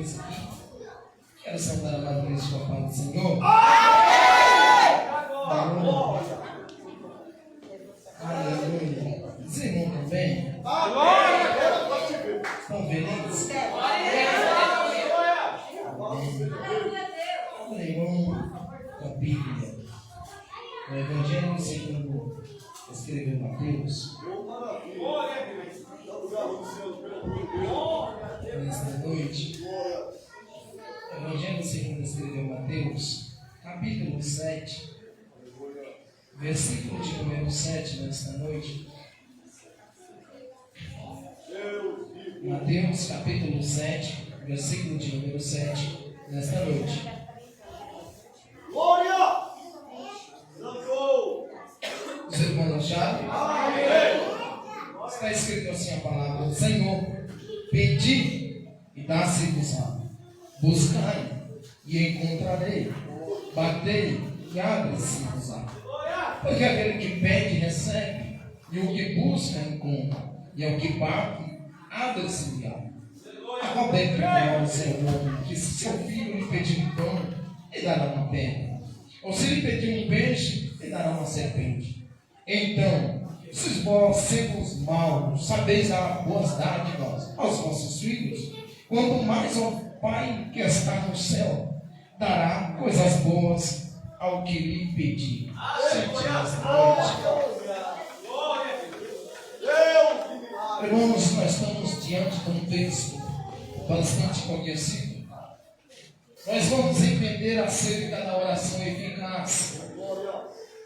Deus aqui. Quero saudar a matriz com a paz do Senhor. Aleluia. Os irmãos também? Estão felizes? Irmão, a Bíblia, o Evangelho segundo escreveu Mateus. Nesta noite, o Evangelho segundo escreveu Mateus, capítulo 7, versículo de número 7, nesta noite. Mateus, capítulo 7, versículo de número 7, nesta noite. Glória! Os irmãos acharam? Amém! Está escrito assim a palavra do Senhor: pedi e dá-se-vos-á, buscai e encontrarei, batei e abre-se-vos-á. Porque aquele que pede recebe, e o que busca encontra, e ao que bate abre-se-lhe-á. A qual dentre nós é o homem que, se seu filho lhe pedir um pão, lhe dará uma pedra? Ou se lhe pedir um peixe, lhe dará uma serpente? Então, se vós, sendo os maus, sabeis dar boas dádivas aos vossos filhos, quanto mais o Pai que está no céu dará coisas boas ao que lhe pedir. Irmãos, nós estamos diante de um texto bastante conhecido. Nós vamos entender acerca da oração eficaz.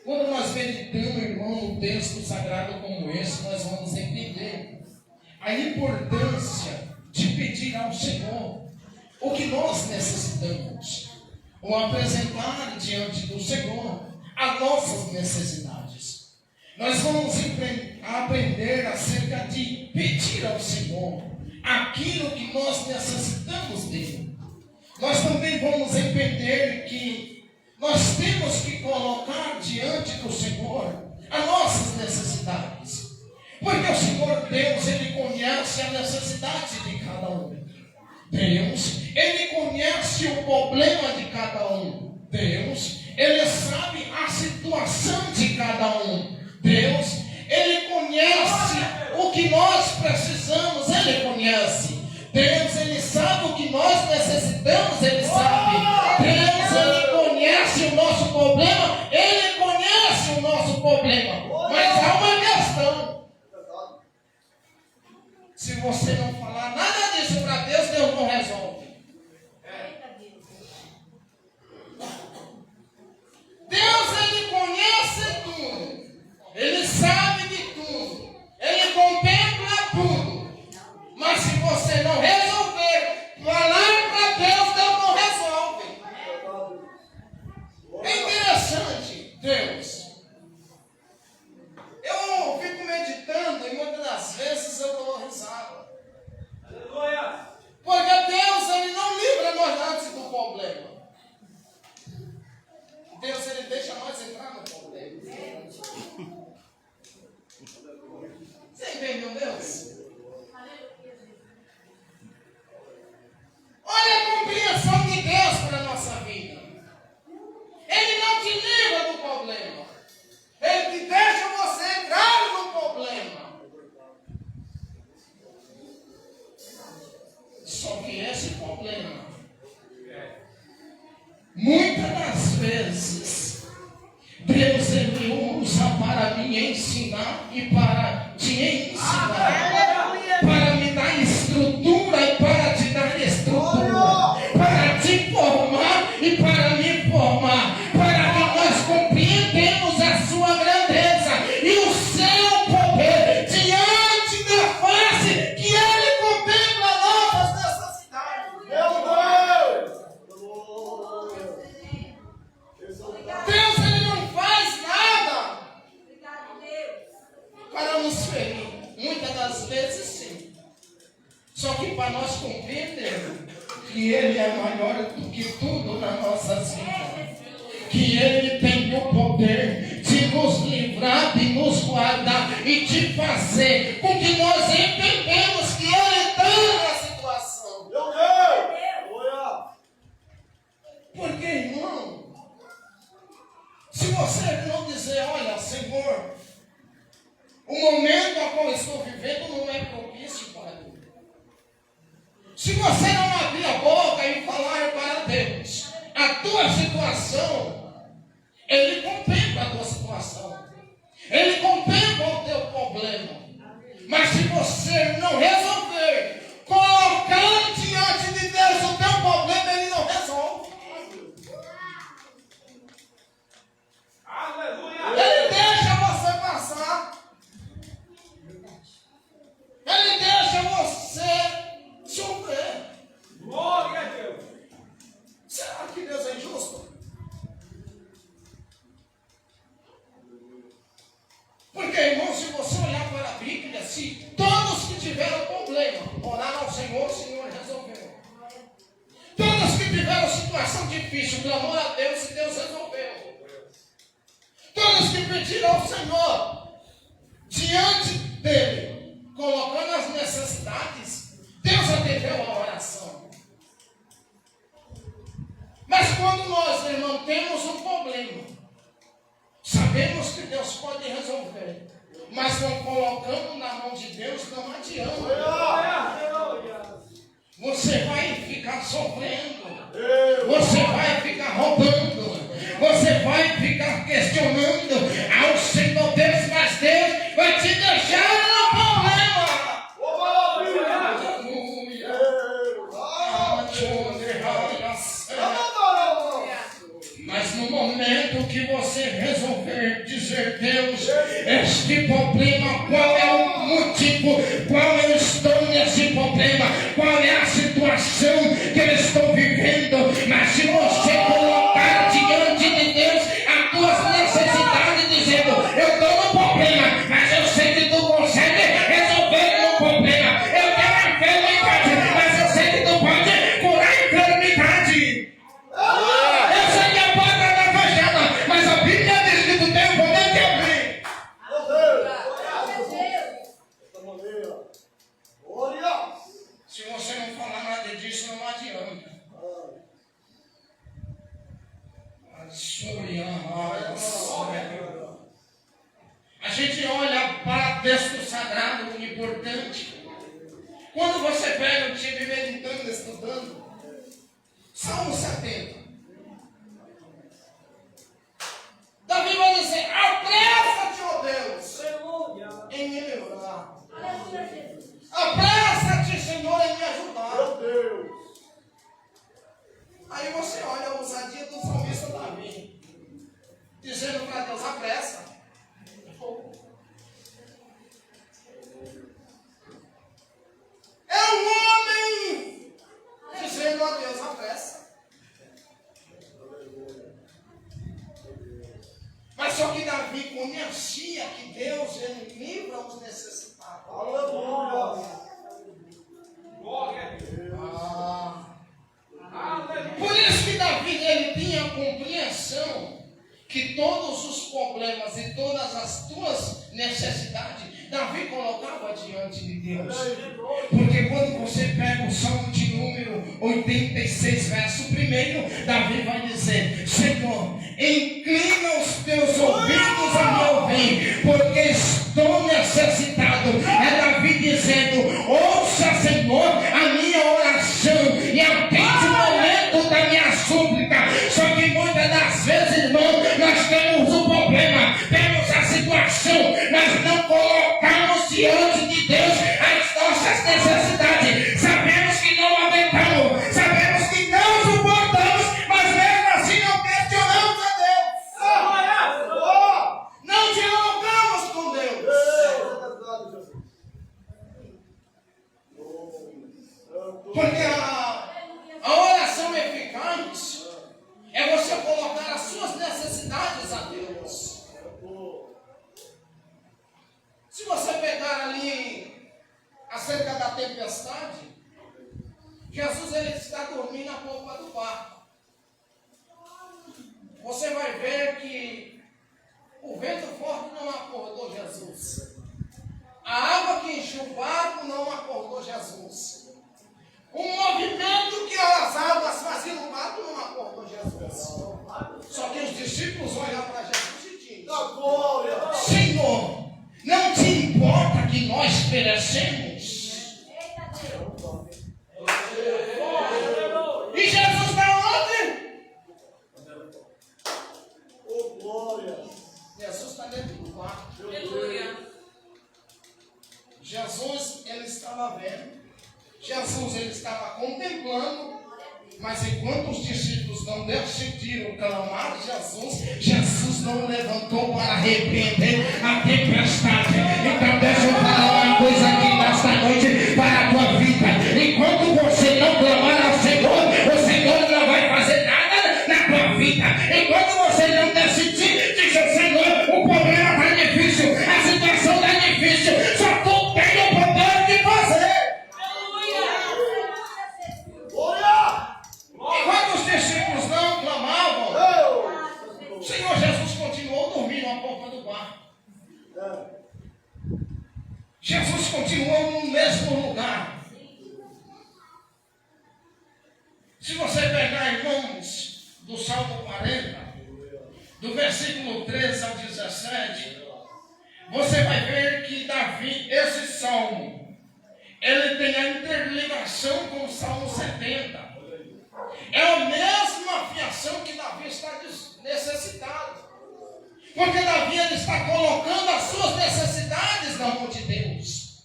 Quando nós meditamos, irmão, no texto sagrado como esse, nós vamos entender a importância de pedir ao Senhor o que nós necessitamos, ou apresentar diante do Senhor as nossas necessidades. Nós vamos aprender acerca de pedir ao Senhor aquilo que nós necessitamos dele. Nós também vamos entender que nós temos que colocar diante do Senhor as nossas necessidades. Porque o Senhor Deus, Ele conhece a necessidade de cada um. Deus, Ele conhece o problema de cada um. Deus, Ele sabe a situação de cada um. Deus, Ele conhece o que nós precisamos, Ele conhece. Deus, Ele sabe o que nós necessitamos, Ele sabe. Deus, Ele conhece o nosso problema, Ele conhece o nosso problema. Mas há uma questão. Se você não falar nada disso para Deus, Deus não resolve. Deus, Ele conhece tudo. Ele sabe de tudo. Ele contempla tudo. Mas se você não resolver falar para Deus, Deus não resolve. É interessante, Deus. Eu fico meditando e muitas das vezes eu dou risada. Porque Deus, Ele não livra nós antes do problema. Deus, Ele deixa nós entrar no problema. Você entendeu, Deus? Olha a compreensão de Deus para a nossa vida. Ele não te livra do problema. Ele te deixa você entrar no problema. Só que esse problema, muitas das vezes, Deus, Ele usa para me ensinar e para te ensinar. Para me dar estrutura e para te dar estrutura. Para te formar e para me formar. Para que nós compreendamos a sua grandeza e o seu poder diante da face que Ele contempla nossas necessidades. Deus, Ele não faz nada para nos ferir. Muitas das vezes sim. Só que para nós compreendermos que Ele é maior do que tudo na nossa vida, que Ele tem o poder de nos livrar, de nos guardar e de fazer com que nós entendemos que Ele está na situação. Se você não abrir a boca e falar para Deus a tua situação, Ele contempla a tua situação. Ele contempla o teu problema. Mas se você não resolver, colocando diante de Deus o teu problema, Ele não resolve. Ele deixa você passar. Ele deixa você sofrer. Glória a Deus. Será que Deus é injusto? Porque, irmão, se você olhar para a Bíblia, se todos que tiveram problema oraram ao Senhor, o Senhor resolveu. Todos que tiveram situação difícil clamaram a Deus e Deus resolveu. Todos que pediram ao Senhor diante dele, colocando as necessidades, Deus atendeu a oração. Mas quando nós, irmão, temos um problema, sabemos que Deus pode resolver, mas não colocamos na mão de Deus, não adianta. Você vai ficar sofrendo, você vai ficar roubando, você vai ficar questionando ao Senhor Deus, mas Deus vai te deixar no problema. Aleluia. Mas no momento que você resolver dizer, Deus, este problema, qual é o motivo, qual eu estou nesse problema, qual é a situação que eu estou vivendo, mas se você colocar diante de Deus as tuas necessidades, dizendo, eu estou no problema, mas eu sei que tu consegue resolver o meu problema, eu tenho a enfermidade, mas eu sei que tu pode curar a enfermidade. Eu sei que a porta está fechada, mas a Bíblia diz que tu tem o poder de abrir. Se você não falar nada disso, não adianta. A gente olha para o texto sagrado, o importante. Quando você pega, eu estive meditando, estudando, Salmo 70. Davi vai dizer, apressa-te, ó Deus, em me livrar. Apressa-te, Senhor, em me ajudar. Meu Deus. Aí você olha a ousadia do salmista Davi, dizendo para Deus, apressa. É um homem dizendo a Deus, apressa. Mas só que Davi conhecia que Deus, ele livra os necessitados. Aleluia. Glória a Deus. Por isso que Davi, ele tinha a compreensão que todos os problemas e todas as tuas necessidades, Davi colocava diante de Deus. Porque quando você pega o Salmo de número 86, verso 1, Davi vai dizer, Senhor, inclina os teus ouvidos a me ouvir, porque estou necessitado. É Davi dizendo, ouça, Senhor, a minha oração e atende o momento da minha súplica. Só que muitas das vezes, irmão, nós temos um problema, temos a situação, mas não colocamos diante de Deus as nossas necessidades. Sabemos que não aguentamos, sabemos que não suportamos, mas mesmo assim não questionamos a Deus. Não dialogamos com Deus. Porque a oração eficaz é você colocar as suas necessidades a Deus. Se você pegar ali acerca da tempestade, Jesus ele está dormindo na polpa do barco. Você vai ver que o vento forte não acordou Jesus. A água que encheu o barco não acordou Jesus. O movimento que as águas faziam no barco não acordou Jesus. Só que os discípulos olham para Jesus e dizem, Senhor, não te importa que nós perecemos? Jesus ele estava contemplando, mas enquanto os discípulos não decidiram clamar Jesus não levantou para repreender a tempestade. Então deixa eu falar uma coisa aqui nesta noite para a tua vida. Enquanto você não clamar ao Senhor, o Senhor não vai fazer nada na tua vida. Enquanto você não decidir, diz o Senhor, o problema está difícil, a situação está difícil, só tu tem o poder de fazer. Enquanto os discípulos não clamavam, o Senhor Jesus continuou dormindo à porta do barco. Jesus continuou no mesmo lugar. Se você pegar, irmãos, do Salmo 40, do versículo 13 ao 17, você vai ver que Davi, esse salmo, ele tem a interligação com o Salmo 70. É a mesma afiação que Davi está necessitado. Porque Davi ele está colocando as suas necessidades na mão de Deus.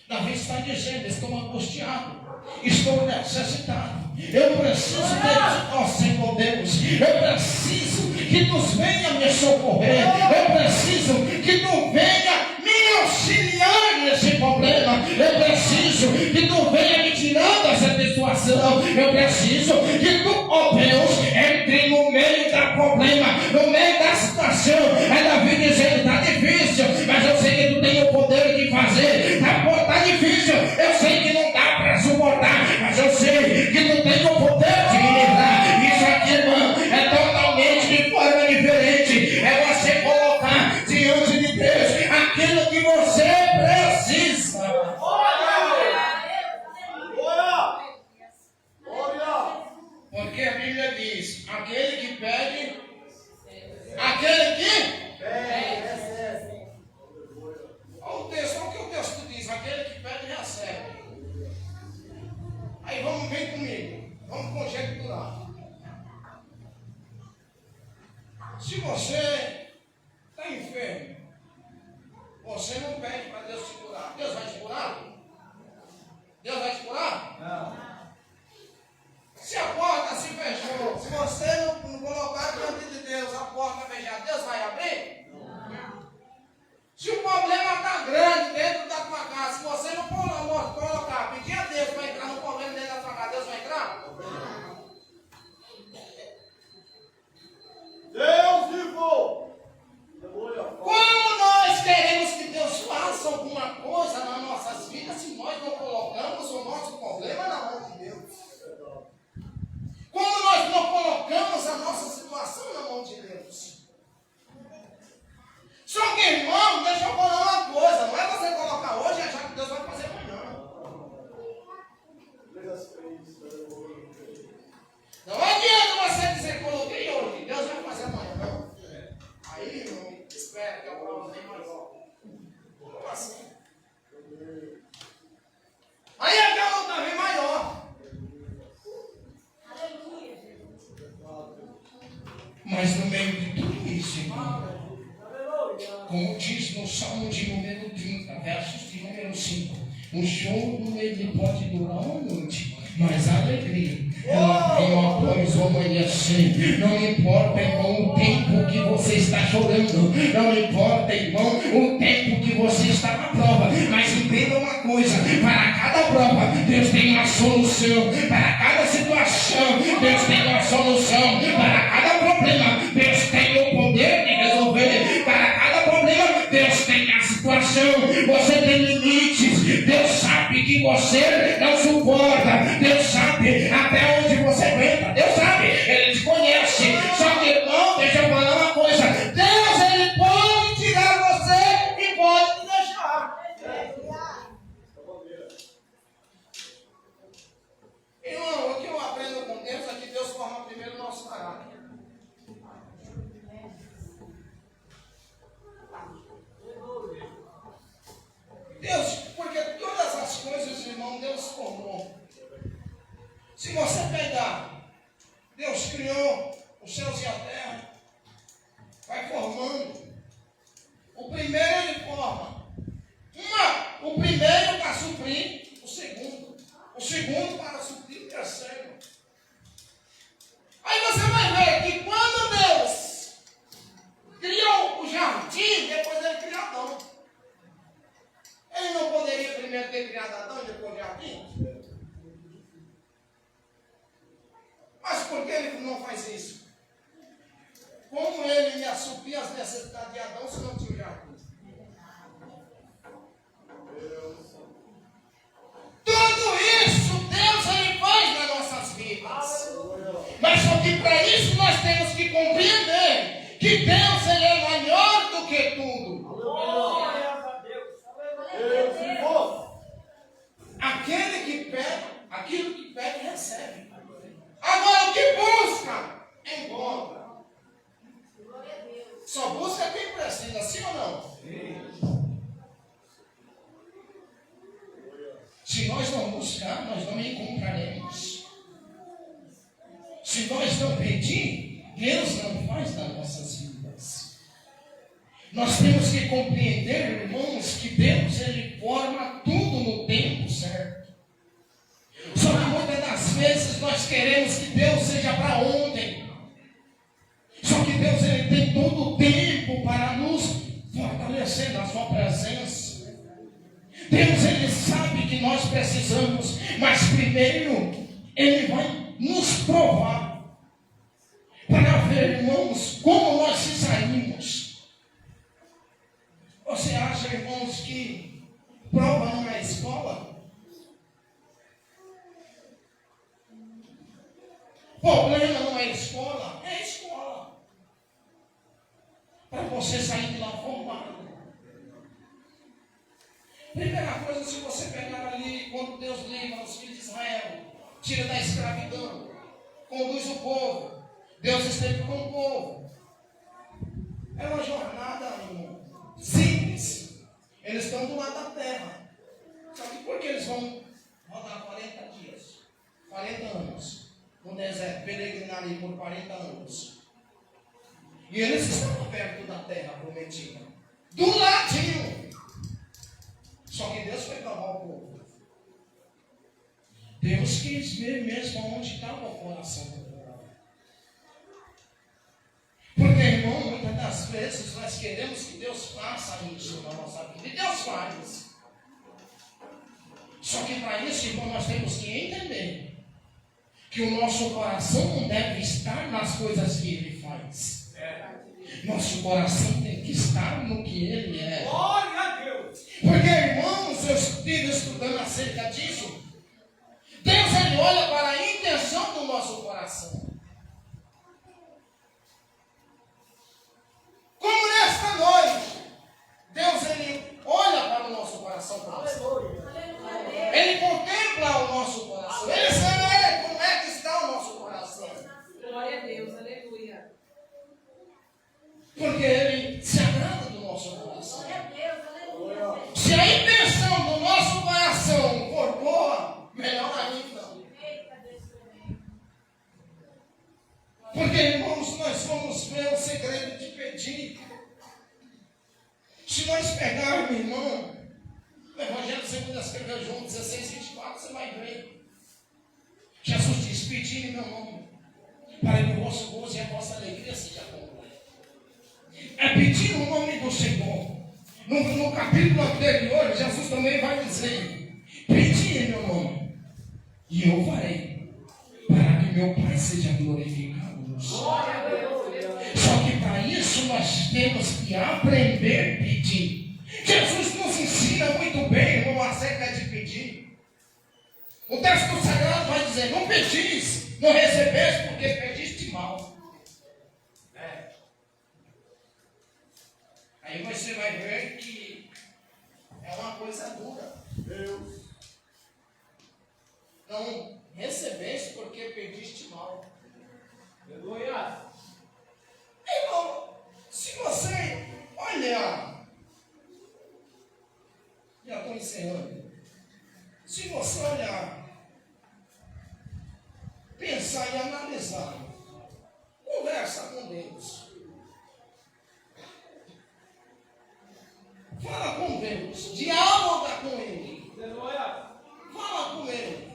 Davi está dizendo, estou angustiado, estou necessitado. Eu preciso de, ó Senhor Deus, eu preciso que tu venha me socorrer. Eu preciso que tu venha me auxiliar nesse problema. Eu preciso que tu venha me tirando dessa situação. Eu preciso que tu, ó Deus, entre no meio do problema, no meio da situação. É Davi dizendo, está difícil, mas eu sei que tu tem o poder de fazer. Está difícil, eu sei que não dá para suportar, mas eu sei que tu tem o poder de me livrar. Isso aqui, irmão, é totalmente de forma diferente. É você colocar diante de Deus aquilo que você precisa. Porque a Bíblia diz, aquele que pede, aquele que olha o texto, olha o que o texto diz, aquele que pede recebe. Aí vem comigo, vamos conjecturar. Se você está enfermo, você não pede para Deus te curar. Deus vai te curar? Deus vai te curar? Não. Se a porta se fechou, se você não colocar diante de Deus a porta fechada, Deus vai abrir? Não. Se o problema está grande dentro da tua casa, se você não colocar, pedir a Deus para entrar no problema dentro da tua casa, Deus vai entrar? Não. Deus vivo! Como nós queremos que Deus faça alguma coisa nas nossas vidas se nós não colocamos o nosso problema na mão de Deus? Como nós não colocamos a nossa situação na mão de Deus? Só que, irmão, deixa eu falar uma coisa. Não é você colocar hoje e achar que Deus vai fazer amanhã. Não adianta você dizer, coloquei hoje, Deus vai fazer amanhã. Não. Aí, irmão, espera que a prova vem maior. Como assim? Aí é que a luta vem maior. Mas no meio de tudo isso, irmão, como diz no Salmo de número 30, versos de número 5, o choro ele pode durar uma noite, mas a alegria ela vem após o amanhecer. Não importa, irmão, o tempo que você está chorando, não importa, irmão, o tempo que você está na prova, mas entenda uma coisa, para cada prova Deus tem uma solução, para cada situação Deus tem uma solução, para cada problema Deus tem o poder de resolver, para cada problema Deus tem a situação. Você tem limites, Deus sabe que você não suporta, Deus sabe até onde você aguenta, Deus sabe, Ele te conhece. Só que, irmão, deixa eu falar uma coisa, Deus Ele pode tirar você e pode te deixar. Irmão, o que eu aprendo com Deus é que Deus forma primeiro o nosso caráter. Deus, porque todas as coisas, irmão, Deus formou. Se você pegar, Deus criou os céus e a terra, vai formando. O primeiro ele forma. O primeiro para suprir o segundo. o segundo para suprir o terceiro. Aí você vai ver que quando Deus criou o jardim, depois ele criou Adão. Ele não poderia primeiro ter criado Adão e depois o jardim? Mas por que ele não faz isso? Como ele ia suprir as necessidades de Adão se não tinha o jardim? Tudo isso Deus ele faz nas nossas vidas. Mas só que para isso nós temos que compreender que Deus ele é maior do que tudo. Aquele que pede, aquilo que pede recebe. Agora o que busca, encontra. Só busca quem precisa, sim ou não? Se nós não buscar, nós não encontraremos. Se nós não pedir, Deus não faz nas nossas vidas. Nós temos que compreender, irmãos, que Deus ele forma tudo no tempo certo. Só que muitas das vezes nós queremos que Deus seja para ontem. Só que Deus ele tem todo o tempo para nos fortalecer na sua presença. Deus ele sabe que nós precisamos, mas primeiro ele vai nos provar para ver, irmãos, como nós se saímos. Você acha, irmãos, que prova não é escola? Problema não é escola? É escola. Para você sair de lá formado. Primeira coisa, se você pegar ali, quando Deus livra os filhos de Israel, tira da escravidão, conduz o povo, Deus esteve com o povo. É uma jornada, irmão, simples. Eles estão do lado da terra. Só que por que eles vão rodar 40 dias, 40 anos, no deserto, peregrinar ali por 40 anos? E eles estavam perto da terra prometida, do ladinho. Só que Deus foi provar o povo. Deus quis ver mesmo onde estava o coração do povo. Porque, irmão, muitas das vezes nós queremos que Deus faça isso na nossa vida. E Deus faz. Só que para isso, irmão, nós temos que entender que o nosso coração não deve estar nas coisas que Ele faz. Nosso coração tem que estar no que Ele é. Glória a Deus! Porque, irmãos, eu estive estudando acerca disso. Deus ele olha para a intenção do nosso coração. Como nesta noite, Deus ele olha para o nosso coração. Ele contempla o nosso coração. Ele sabe como é que está o nosso coração. Glória a Deus, aleluia. Porque ele se agrada do nosso coração. Glória a Deus, aleluia. Se a intenção do nosso coração for boa, melhor ainda. Porque, irmãos, nós vamos ver o segredo de pedir. Se nós pegarmos, irmão, o Evangelho segundo escreveu João 16, 24, você vai ver. Jesus diz: pedi em meu nome, para que o vosso gozo e a vossa alegria seja completa. É pedir o nome do Senhor. No capítulo anterior, Jesus também vai dizer: pedi em meu nome, e eu farei, para que meu Pai seja glorificado. Só que para isso nós temos que aprender a pedir. Jesus nos ensina muito bem, irmão, acerca de pedir. O texto sagrado vai dizer: não pedis, não recebeste, porque pediste mal. Aí você vai ver que é uma coisa dura. Não recebeste porque pediste mal. Aleluia! Irmão, se você olhar, já estou encerrando. Se você olhar, pensar e analisar, conversa com Deus. Fala com Deus, dialoga com Ele. Aleluia! Fala com Ele.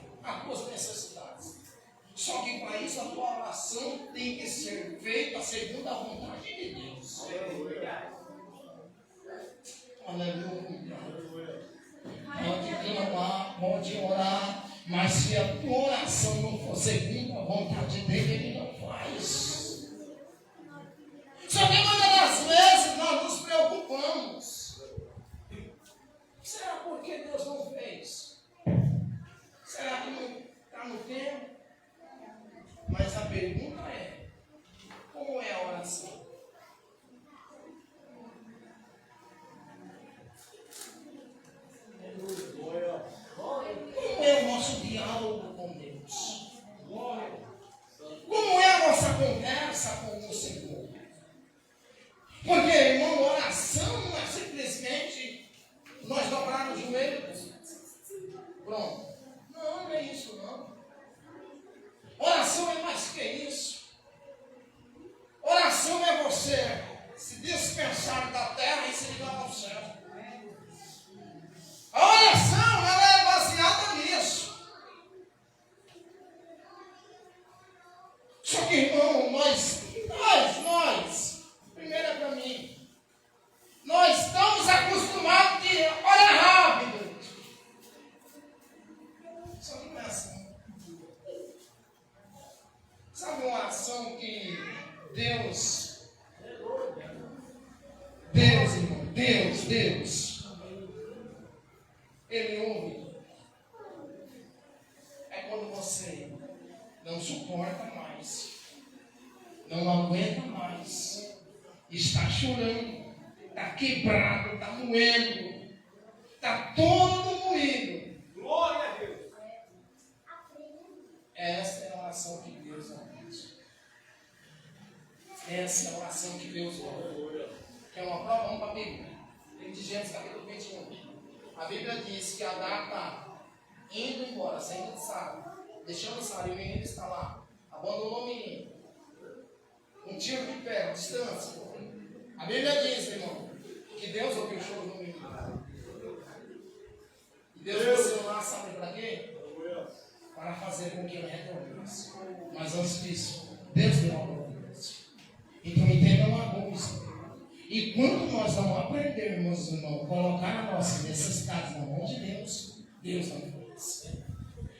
uma oração não for segundo a vontade dele, ele não faz. Só que muitas das vezes nós nos preocupamos. Será porque Deus não fez? Será que não está no tempo? Mas a pergunta é, como é a oração? Como é o nosso diálogo com Deus? Como é a nossa conversa com o Senhor? Porque, irmão, oração não é simplesmente nós dobrar os joelhos. Pronto. Não, não é isso não. Oração é mais que isso. Oração é você se dispensar da terra e se ligar ao céu. A oração, ela é baseada nisso. Só que, irmão, nós, primeiro é para mim, nós estamos acostumados de orar rápido. Só que não é assim. Sabe uma oração que Deus, irmão, Deus, Ele ouve. É quando você não suporta mais, não aguenta mais, está chorando, está quebrado, está moendo, está todo moído. Glória a Deus. Essa é a oração que Deus ouve. Essa é a oração que Deus ouve. Quer uma prova? Vamos para a Bíblia. Livro de Gênesis, capítulo 21. A Bíblia diz que Adão está indo embora, saindo de Sara, deixando Sara e o menino está lá. Abandonou o menino. Um tiro de pé, distância. A Bíblia diz, irmão, que Deus ouviu o choro do menino. E Deus desceu lá, sabe para quê? Para fazer com que ele retornasse. Mas antes disso, Deus deu uma providência. Então entenda uma coisa. E quando nós não aprendermos, irmão, colocar a nossa necessidade na mão de Deus, Deus não faz.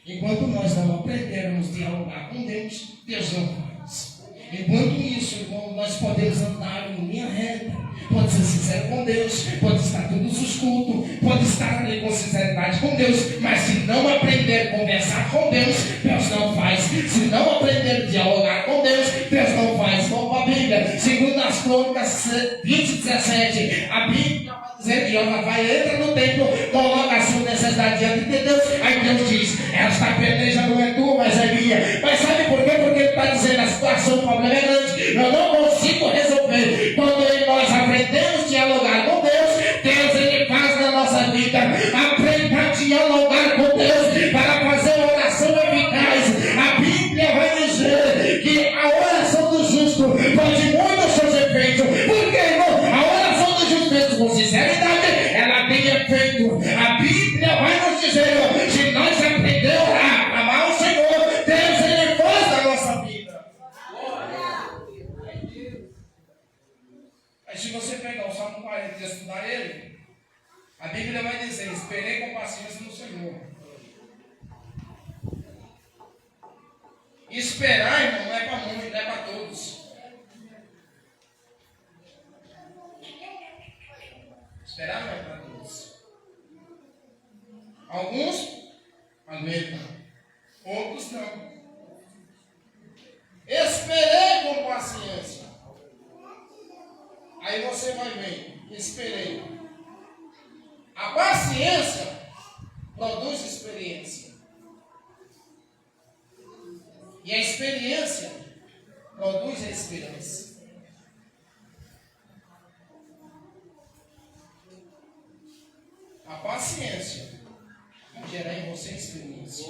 Enquanto nós não aprendermos a dialogar com Deus, Deus não faz. Enquanto isso, irmão, nós podemos andar em linha reta, pode ser sincero com Deus, pode estar todos os cultos, pode estar ali com sinceridade com Deus, mas se não aprender a conversar com Deus, Deus não faz. Se não aprender a dialogar com Deus, Deus não faz. Vamos para a Bíblia, segundo as Crônicas 20:17, a Bíblia vai dizer que ela vai, entra no templo, coloca a sua necessidade diante de Deus, aí Deus diz, esta peleja não é tua, mas é minha. Mas sabe por quê? Porque ele está dizendo, a situação, o problema é grande, eu não consigo resolver. Quando nós aprendemos a dialogar com Deus, Deus ele faz na nossa vida. Aprenda a dialogar com Deus para fazer uma oração eficaz. A Bíblia vai dizer que a oração do justo pode muito aos seus efeitos. Por quê, irmão? A oração do justo, mesmo com sinceridade, ela tem efeito. A Bíblia vai nos dizer, se nós aprender a orar, amar o Senhor, Deus ele faz na nossa vida. Aí se você pegar o Salmo 40 e estudar ele, a Bíblia vai dizer, esperei com paciência no Senhor. Esperar, irmão, não é para muitos, não é para todos. Esperar não é para todos. Alguns aguentam, outros não. Esperei com paciência. Aí você vai ver, esperei. A paciência produz experiência. E a experiência produz a esperança. A paciência vai gerar em você experiência.